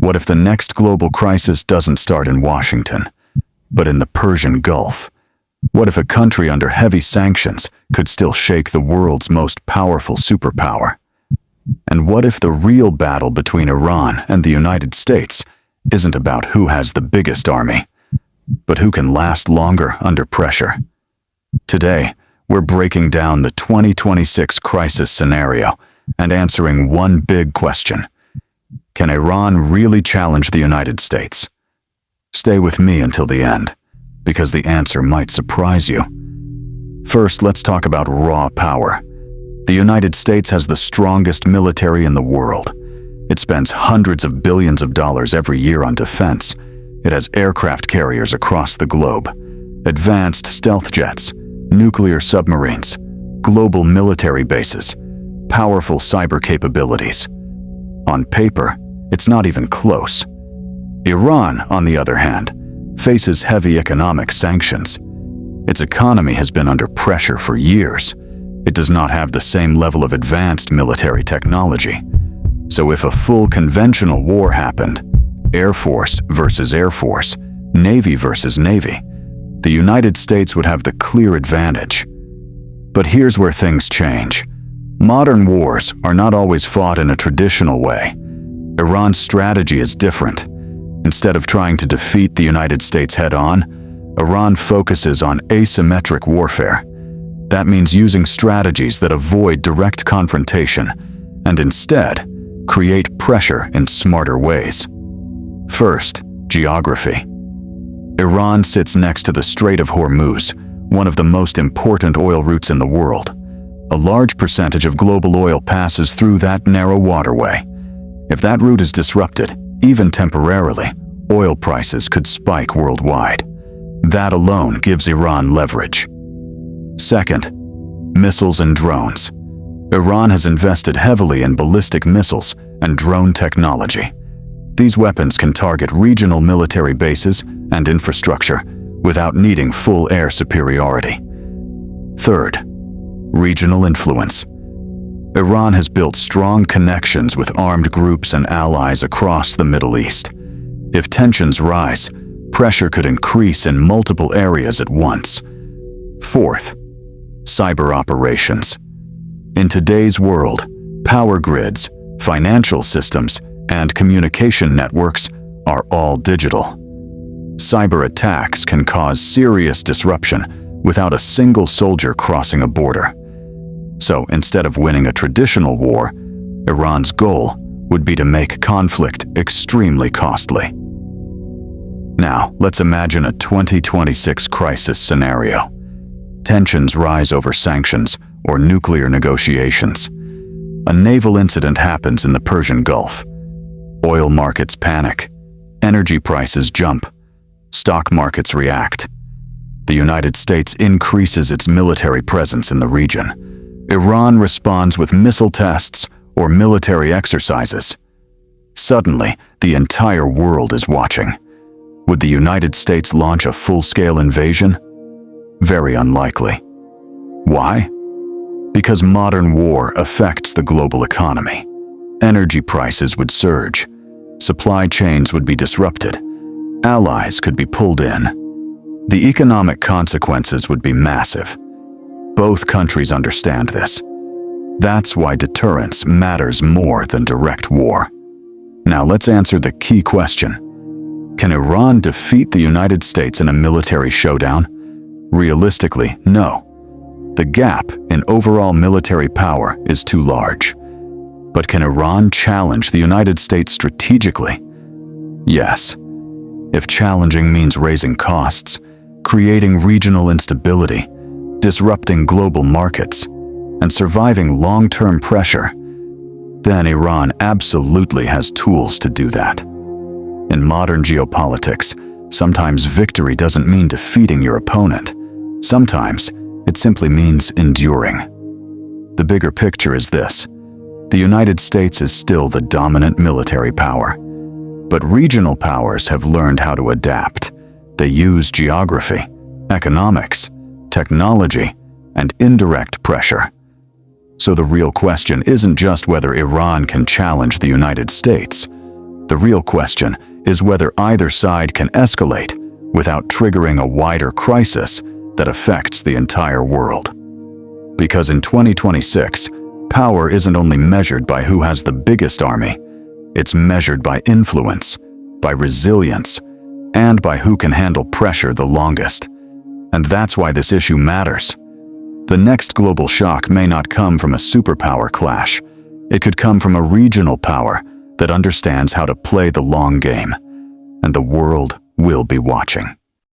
What if the next global crisis doesn't start in Washington, but in the Persian Gulf? What if a country under heavy sanctions could still shake the world's most powerful superpower? And what if the real battle between Iran and the United States isn't about who has the biggest army, but who can last longer under pressure? Today, we're breaking down the 2026 crisis scenario and answering one big question. Can Iran really challenge the United States? Stay with me until the end, because the answer might surprise you. First, let's talk about raw power. The United States has the strongest military in the world. It spends hundreds of billions of dollars every year on defense. It has aircraft carriers across the globe, advanced stealth jets, nuclear submarines, global military bases, powerful cyber capabilities. On paper, it's not even close. Iran, on the other hand, faces heavy economic sanctions. Its economy has been under pressure for years. It does not have the same level of advanced military technology. So if a full conventional war happened, Air Force versus Air Force, Navy versus Navy, the United States would have the clear advantage. But here's where things change. Modern wars are not always fought in a traditional way. Iran's strategy is different. Instead of trying to defeat the United States head-on, Iran focuses on asymmetric warfare. That means using strategies that avoid direct confrontation and instead create pressure in smarter ways. First, geography. Iran sits next to the Strait of Hormuz, one of the most important oil routes in the world. A large percentage of global oil passes through that narrow waterway. If that route is disrupted, even temporarily, oil prices could spike worldwide. That alone gives Iran leverage. Second, missiles and drones. Iran has invested heavily in ballistic missiles and drone technology. These weapons can target regional military bases and infrastructure without needing full air superiority. Third, regional influence. Iran has built strong connections with armed groups and allies across the Middle East. If tensions rise, pressure could increase in multiple areas at once. Fourth, cyber operations. In today's world, power grids, financial systems, and communication networks are all digital. Cyber attacks can cause serious disruption without a single soldier crossing a border. So instead of winning a traditional war, Iran's goal would be to make conflict extremely costly. Now, let's imagine a 2026 crisis scenario. Tensions rise over sanctions or nuclear negotiations. A naval incident happens in the Persian Gulf. Oil markets panic. Energy prices jump. Stock markets react. The United States increases its military presence in the region. Iran responds with missile tests or military exercises. Suddenly, the entire world is watching. Would the United States launch a full-scale invasion? Very unlikely. Why? Because modern war affects the global economy. Energy prices would surge. Supply chains would be disrupted. Allies could be pulled in. The economic consequences would be massive. Both countries understand this. That's why deterrence matters more than direct war. Now let's answer the key question. Can Iran defeat the United States in a military showdown? Realistically, no. The gap in overall military power is too large. But can Iran challenge the United States strategically? Yes. If challenging means raising costs, creating regional instability, disrupting global markets, and surviving long-term pressure, then Iran absolutely has tools to do that. In modern geopolitics, sometimes victory doesn't mean defeating your opponent. Sometimes it simply means enduring. The bigger picture is this. The United States is still the dominant military power, but regional powers have learned how to adapt. They use geography, economics, technology, and indirect pressure. So the real question isn't just whether Iran can challenge the United States. The real question is whether either side can escalate without triggering a wider crisis that affects the entire world. Because in 2026, power isn't only measured by who has the biggest army, it's measured by influence, by resilience, and by who can handle pressure the longest. And that's why this issue matters. The next global shock may not come from a superpower clash. It could come from a regional power that understands how to play the long game. And the world will be watching.